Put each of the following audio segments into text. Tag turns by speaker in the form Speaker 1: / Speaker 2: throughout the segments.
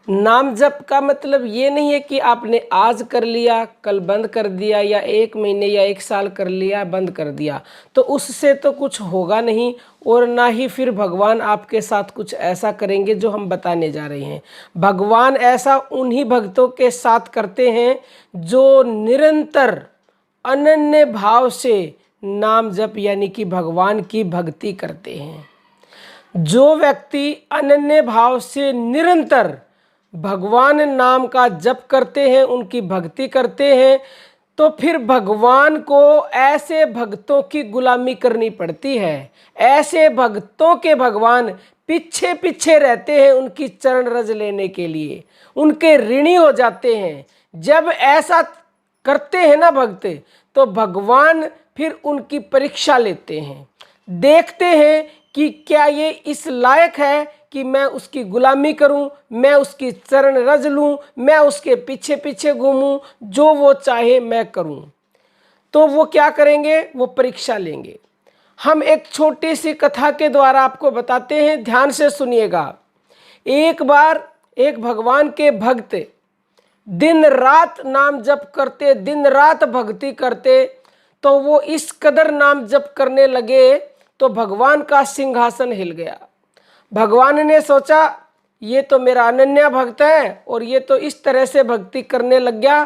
Speaker 1: नाम जप का मतलब ये नहीं है कि आपने आज कर लिया कल बंद कर दिया, या 1 महीने या 1 साल कर लिया बंद कर दिया, तो उससे तो कुछ होगा नहीं। और ना ही फिर भगवान आपके साथ कुछ ऐसा करेंगे जो हम बताने जा रहे हैं। भगवान ऐसा उन्हीं भक्तों के साथ करते हैं जो निरंतर अनन्य भाव से नाम जप यानी कि भगवान की भक्ति करते हैं। जो व्यक्ति अनन्य भाव से निरंतर भगवान नाम का जप करते हैं, उनकी भक्ति करते हैं, तो फिर भगवान को ऐसे भक्तों की गुलामी करनी पड़ती है। ऐसे भक्तों के भगवान पीछे पीछे रहते हैं उनकी चरण रज लेने के लिए, उनके ऋणी हो जाते हैं। जब ऐसा करते हैं ना भक्त, तो भगवान फिर उनकी परीक्षा लेते हैं, देखते हैं कि क्या ये इस लायक है कि मैं उसकी गुलामी करूं, मैं उसकी चरण रज लूं, मैं उसके पीछे पीछे घूमूं, जो वो चाहे मैं करूं। तो वो क्या करेंगे, वो परीक्षा लेंगे। हम एक छोटी सी कथा के द्वारा आपको बताते हैं, ध्यान से सुनिएगा। एक बार एक भगवान के भक्त दिन रात नाम जप करते, दिन रात भक्ति करते, तो वो इस कदर नाम जप करने लगे तो भगवान का सिंहासन हिल गया। भगवान ने सोचा ये तो मेरा अनन्या भक्त है और ये तो इस तरह से भक्ति करने लग गया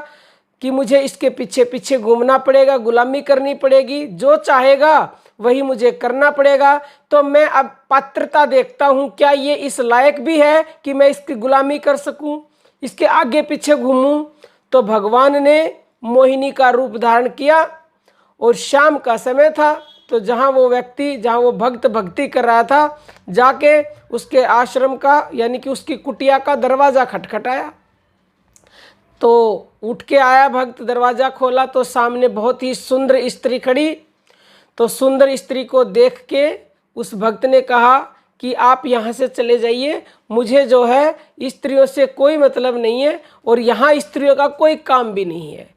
Speaker 1: कि मुझे इसके पीछे पीछे घूमना पड़ेगा, गुलामी करनी पड़ेगी, जो चाहेगा वही मुझे करना पड़ेगा। तो मैं अब पात्रता देखता हूँ, क्या ये इस लायक भी है कि मैं इसकी गुलामी कर सकूँ, इसके आगे पीछे घूमूं। तो भगवान ने मोहिनी का रूप धारण किया और शाम का समय था, तो जहाँ वो व्यक्ति, जहाँ वो भक्त भक्ति कर रहा था, जाके उसके आश्रम का यानी कि उसकी कुटिया का दरवाज़ा खटखटाया। तो उठ के आया भक्त, दरवाज़ा खोला तो सामने बहुत ही सुंदर स्त्री खड़ी। तो सुंदर स्त्री को देख के उस भक्त ने कहा कि आप यहाँ से चले जाइए, मुझे जो है स्त्रियों से कोई मतलब नहीं है और यहाँ स्त्रियों का कोई काम भी नहीं है।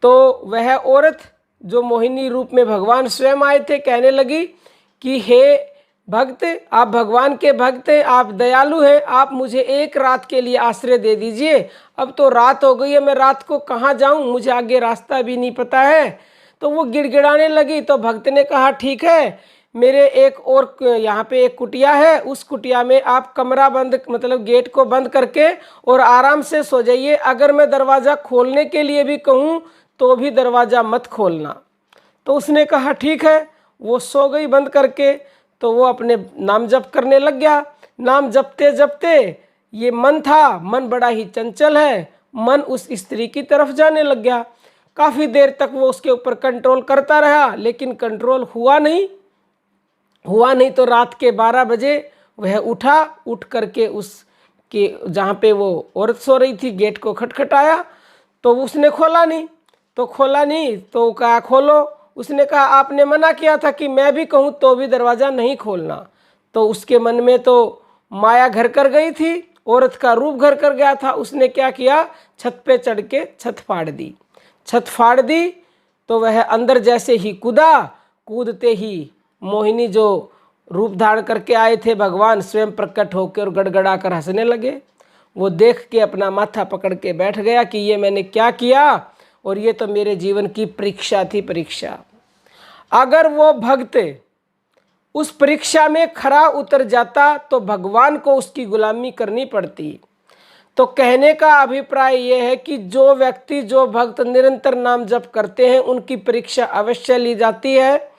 Speaker 1: तो वह औरत जो मोहिनी रूप में भगवान स्वयं आए थे, कहने लगी कि हे भक्त, आप भगवान के भक्त हैं, आप दयालु हैं, आप मुझे एक रात के लिए आश्रय दे दीजिए। अब तो रात हो गई है, मैं रात को कहाँ जाऊँ, मुझे आगे रास्ता भी नहीं पता है। तो वो गिड़गिड़ाने लगी। तो भक्त ने कहा ठीक है, मेरे एक और यहाँ पे एक कुटिया है, उस कुटिया में आप कमरा बंद मतलब गेट को बंद करके और आराम से सो जाइए। अगर मैं दरवाज़ा खोलने के लिए भी कहूँ तो भी दरवाज़ा मत खोलना। तो उसने कहा ठीक है, वो सो गई बंद करके। तो वो अपने नाम जप करने लग गया। नाम जपते जपते ये मन था, मन बड़ा ही चंचल है, मन उस स्त्री की तरफ जाने लग गया। काफ़ी देर तक वो उसके ऊपर कंट्रोल करता रहा, लेकिन कंट्रोल हुआ नहीं। तो रात के 12 बजे वह उठा, उठ करके उसके जहाँ पे वो औरत सो रही थी गेट को खटखटाया। तो उसने खोला नहीं। तो कहा खोलो। उसने कहा आपने मना किया था कि मैं भी कहूँ तो भी दरवाज़ा नहीं खोलना। तो उसके मन में तो माया घर कर गई थी, औरत का रूप घर कर गया था। उसने क्या किया, छत पे चढ़ के छत फाड़ दी। तो वह अंदर जैसे ही कूदते ही मोहिनी जो रूप धारण करके आए थे भगवान स्वयं प्रकट होकर और गड़गड़ा कर हंसने लगे। वो देख के अपना माथा पकड़ के बैठ गया कि ये मैंने क्या किया, और ये तो मेरे जीवन की परीक्षा थी, परीक्षा। अगर वो भक्त उस परीक्षा में खरा उतर जाता तो भगवान को उसकी गुलामी करनी पड़ती। तो कहने का अभिप्राय ये है कि जो व्यक्ति, जो भक्त निरंतर नाम जप करते हैं उनकी परीक्षा अवश्य ली जाती है।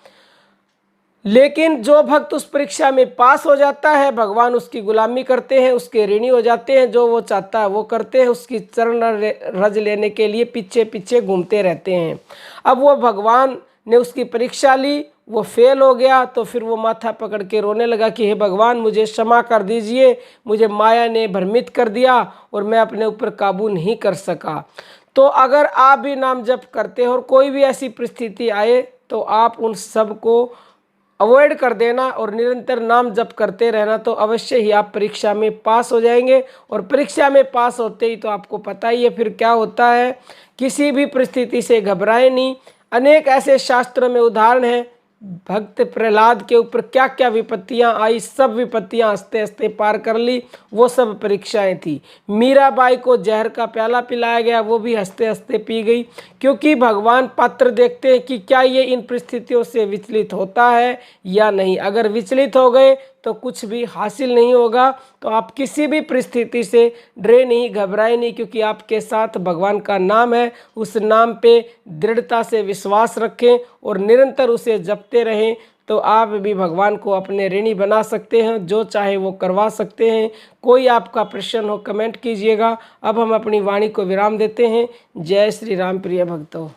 Speaker 1: लेकिन जो भक्त उस परीक्षा में पास हो जाता है, भगवान उसकी गुलामी करते हैं, उसके ऋणी हो जाते हैं, जो वो चाहता है वो करते हैं, उसकी चरण रज लेने के लिए पीछे पीछे घूमते रहते हैं। अब वो भगवान ने उसकी परीक्षा ली, वो फेल हो गया, तो फिर वो माथा पकड़ के रोने लगा कि हे भगवान मुझे क्षमा कर दीजिए, मुझे माया ने भ्रमित कर दिया और मैं अपने ऊपर काबू नहीं कर सका। तो अगर आप भी नाम जप करते हो और कोई भी ऐसी परिस्थिति आए तो आप उन सब को अवॉइड कर देना और निरंतर नाम जप करते रहना, तो अवश्य ही आप परीक्षा में पास हो जाएंगे। और परीक्षा में पास होते ही तो आपको पता ही है फिर क्या होता है। किसी भी परिस्थिति से घबराएं नहीं। अनेक ऐसे शास्त्रों में उदाहरण हैं भक्त प्रहलाद के ऊपर क्या क्या विपत्तियां आई, सब विपत्तियां हंसते हंसते पार कर ली। वो सब परीक्षाएं थी। मीराबाई को जहर का प्याला पिलाया गया, वो भी हंसते हंसते पी गई, क्योंकि भगवान पात्र देखते हैं कि क्या ये इन परिस्थितियों से विचलित होता है या नहीं। अगर विचलित हो गए तो कुछ भी हासिल नहीं होगा। तो आप किसी भी परिस्थिति से डरे नहीं, घबराए नहीं, क्योंकि आपके साथ भगवान का नाम है। उस नाम पे दृढ़ता से विश्वास रखें और निरंतर उसे जपते रहें, तो आप भी भगवान को अपने ऋणी बना सकते हैं, जो चाहे वो करवा सकते हैं। कोई आपका प्रश्न हो कमेंट कीजिएगा। अब हम अपनी वाणी को विराम देते हैं। जय श्री राम प्रिय भक्तों।